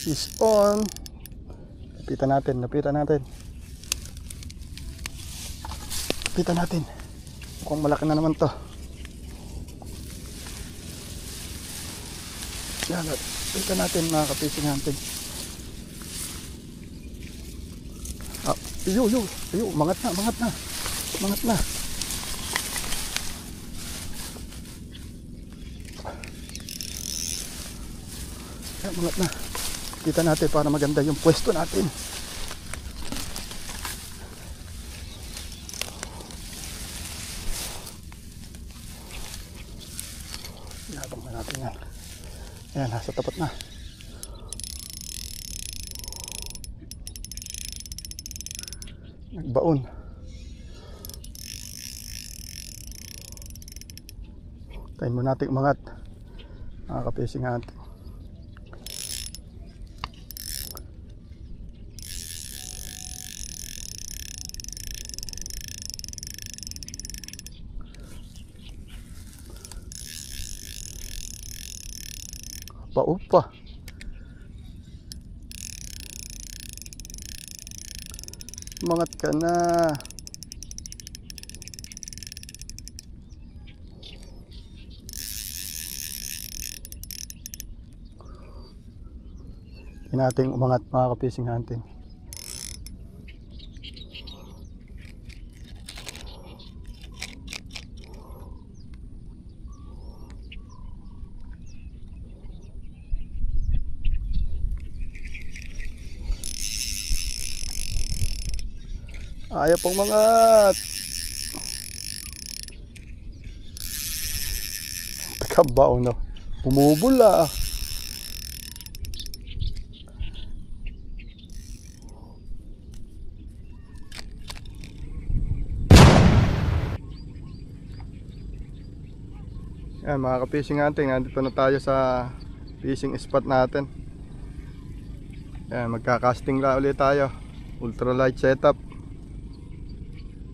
Fish on. Lapitan natin. Mukhang malaki na naman to. Yan, lapitan natin mga ka-fishing hunting. Iyo, mangat na. Yan, mangat na. Kita natin para maganda yung pwesto natin. Ihabang na natin yan. Ayan, nasa tapat na. Nagbaon. Tayin mo natin umangat. Mga ka-fishing hunting. Paupa. Umangat ka na. Nating umangat mga ka-fishing hunting. Ayaw pong mangat. Kabaw no. Bumubula. Yan mga ka-fishing hunting, nandito na tayo sa fishing spot natin. Yan, magka-casting la ulit tayo. Ultralight setup.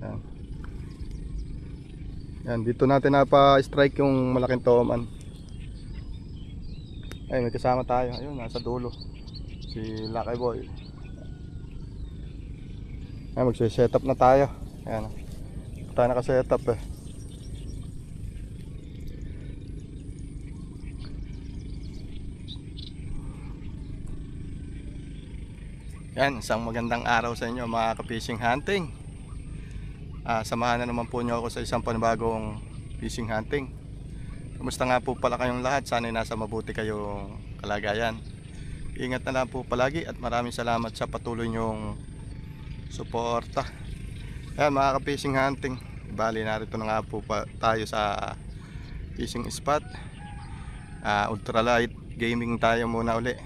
Yan. Yan, dito natin napa-strike yung malaking toman. Ay, may kasama tayo. Ayun, nasa dulo. Si Lucky Boy. Yan, magse-setup na tayo. Yan. Tayo naka-setup eh. Yan, isang magandang araw sa inyo mga ka-fishing hunting. Samahan na naman po nyo ako sa isang panibagong fishing hunting. Kumusta nga po pala kayong lahat? Sana'y nasa mabuti kayong kalagayan. Ingat na lang po palagi at maraming salamat sa patuloy nyong suporta. Yan mga ka-fishing hunting, bali narito na nga po tayo sa fishing spot. Ultralight gaming tayo muna uli.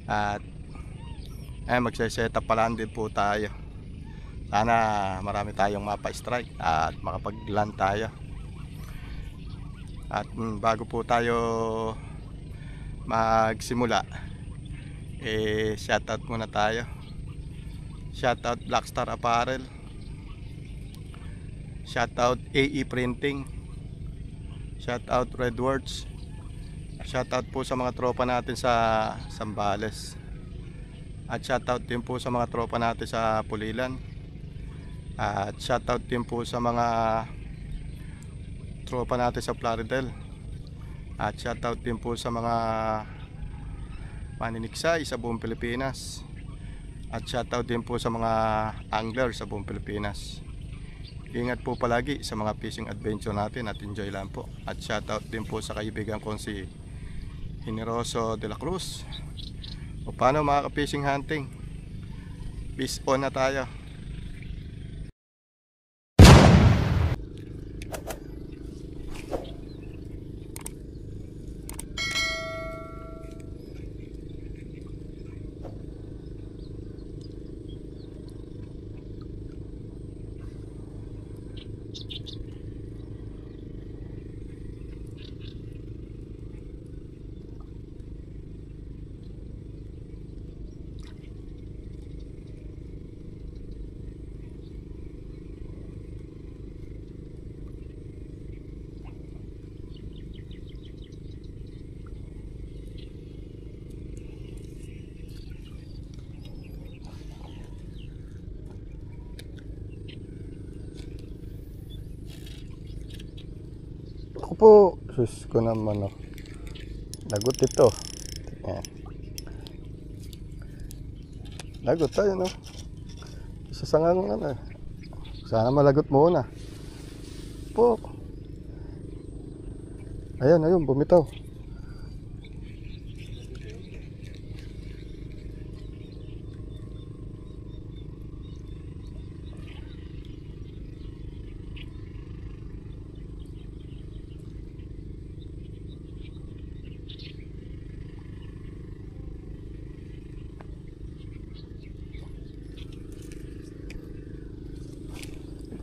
At magse-setup pa lang din po tayo. Sana marami tayong mapa-strike at makapag-land tayo. At bago po tayo magsimula, shoutout muna tayo. Shoutout Blackstar Apparel, shoutout AE Printing, shoutout Redwords, shoutout po sa mga tropa natin sa Zambales. At shoutout din po sa mga tropa natin sa Pulilan. At shoutout din po sa mga tropa natin sa Plaridel. At shoutout din po sa mga maniniksay sa buong Pilipinas. At shoutout din po sa mga angler sa buong Pilipinas. Ingat po palagi sa mga fishing adventure natin at enjoy lang po. At shoutout din po sa kaibigan kong si Generoso de la Cruz. O paano mga ka-fishing hunting, fish on na tayo. Sus ko naman, oh. Lagot ito. Ayan. Lagot tayo, no? Isa sa nga ano. Sana malagot muna. Po. Ayan, ayun, bumitaw.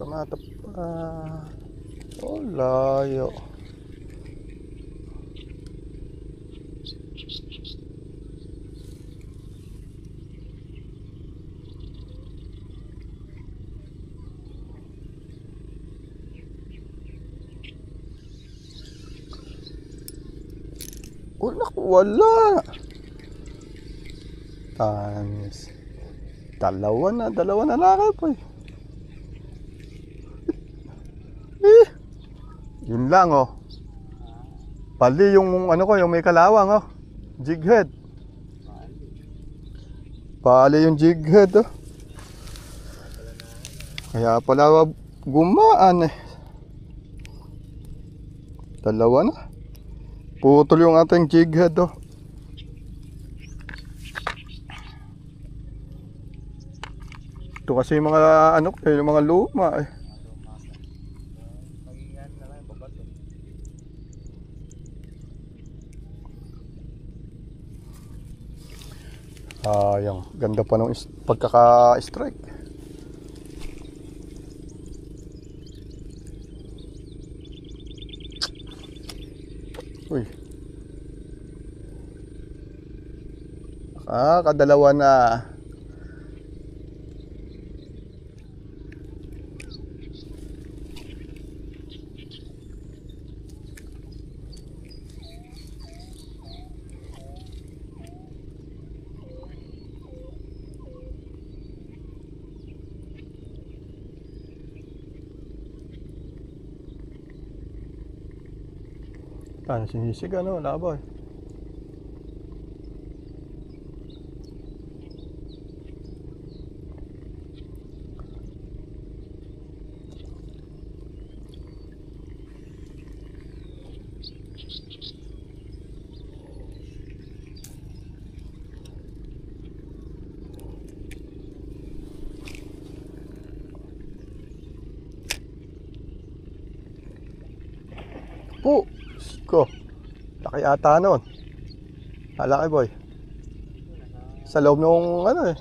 Pamatap pa. Oh, layo. Oh, naku, wala. Tanis. Dalawa na lakay po eh. Yun lang, oh. Pali yung ano ko, yung may kalawang, oh. Jighead. Pali yung jighead, oh. Kaya pala gumaan eh. Dalawa na. Putol yung ating jighead, oh. Ito kasi yung mga ano, yung mga luma eh. Yung ganda pa nung pagkaka-strike. Uy. Kadalawa na. Ano sinisig, ano, laboy. Po, ko. Laki ata nun. Laki boy. Sa loob nung ano eh.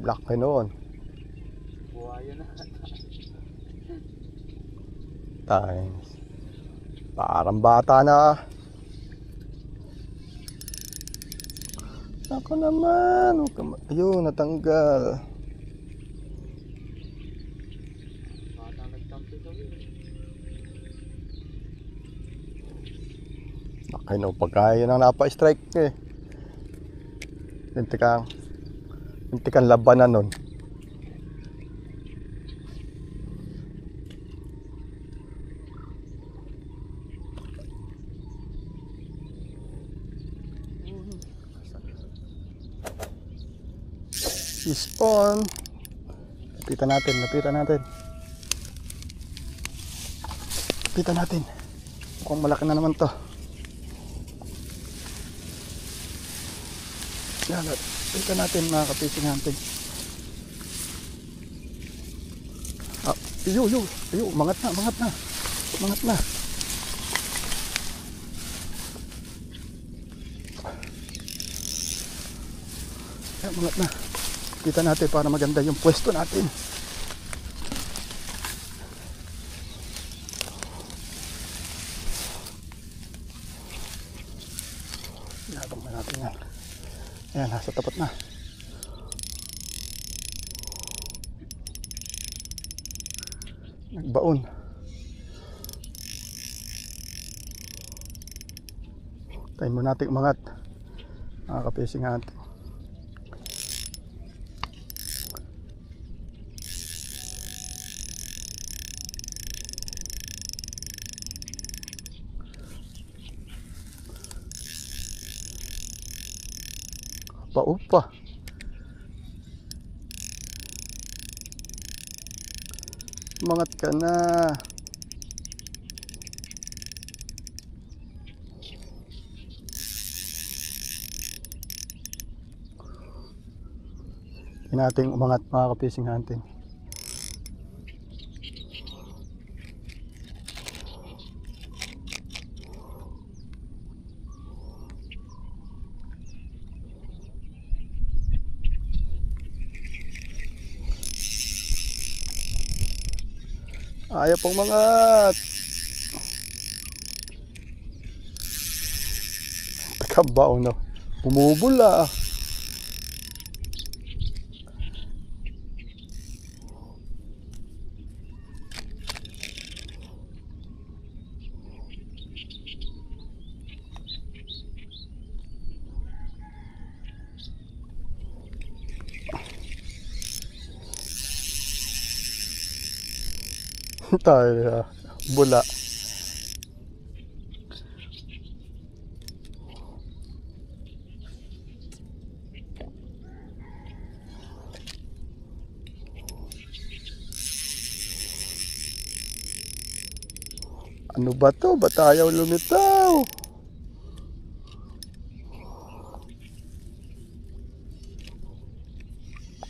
Laki nun. Buhaya na. Times. Parang bata na. Ako naman. Ayun, natanggal. Laki no, pagkaya nang napa-strike eh. Lintikang labanan nun. Spawn. Lapitan natin. Mukhang malaki na naman to. Yan, lapitan natin mga ka-fishing hunting. Iyo, mangat na. Yan, mangat na. Kita natin para maganda yung pwesto natin. Inabang na natin yan. Ayan, nasa tapat na. Nagbaon. Tayo mo natin umangat. Mga ka-fishing hunting. Upa-upa. Umangat ka na. Hindi natin umangat mga ka-fishing hunting. Ayaw pong mangat. Kabaw no. Bumubula. Tayo bula. Ano ba to? Ba't ayaw lumitaw?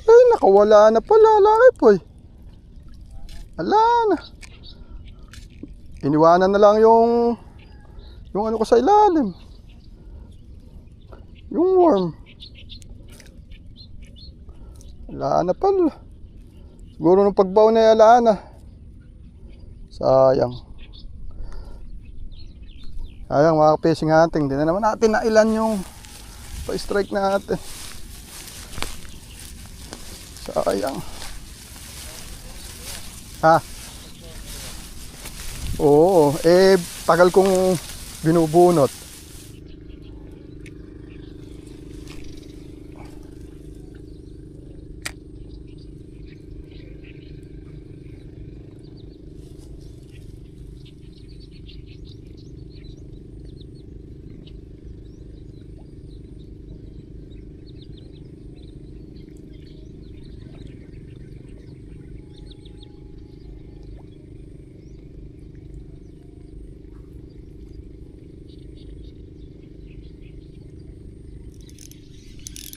Ay, nakawala na pala. Laki po eh. Ala na. Iniwanan na lang yung ano ko sa ilalim. Yung worm. Ala na pala. Siguro nung pagbaw na ala na. Sayang. Sayang mga fishing hunting. Hindi na naman natin nailan yung pa-strike natin. Sayang. Ha? Oo, tagal kong binubunot.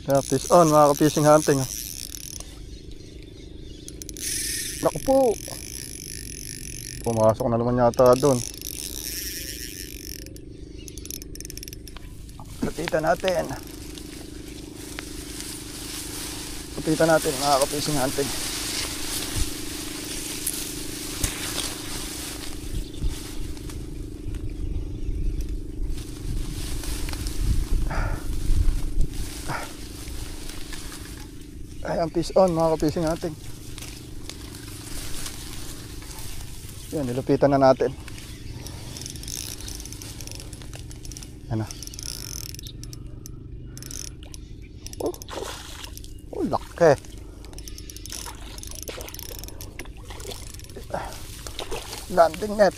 Yeah, fish on mga ka-fishing hunting. Naku po. Pumasok na naman yata doon. Lapitan natin. Lapitan natin mga ka-fishing hunting. Ayan, fish on mga ka-fishing hunting. Yan, nilupitan na natin. Yan na. Oh, laki. Landing net.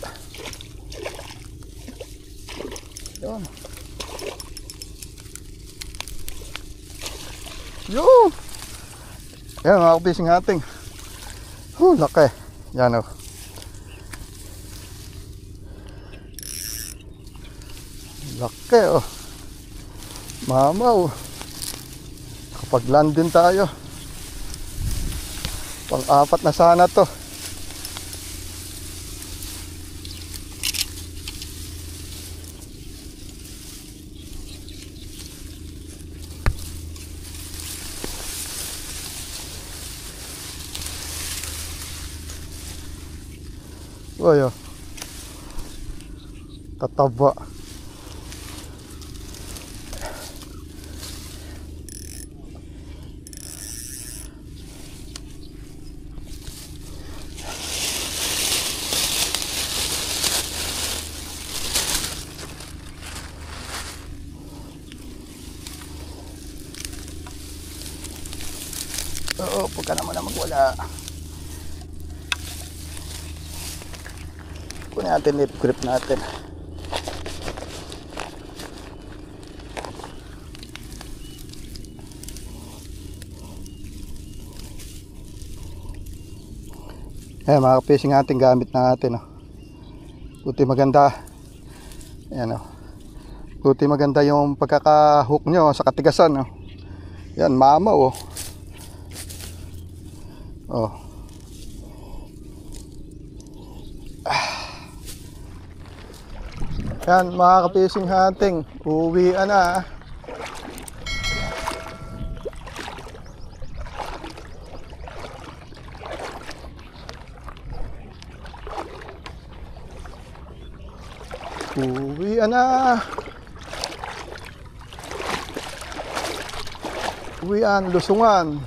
Yun. Yun. Yan mga ka-fishing hunting. Laki. Yan o. Laki o. Mamaw. Kapag land din tayo. Pang-apat na sana to. Ayo. Tataba. Oo, pagka naman na magwala. Kunin natin lip grip natin. Ayan mga ka-fishing hunting, gamit natin. Buti maganda. Ayan buti maganda yung pagkaka-hook nyo sa katigasan. Yan, mamaw. Oh. Yan mga ka-fishing hunting, uuwian na. Uuwian na. Uwian, lusungan.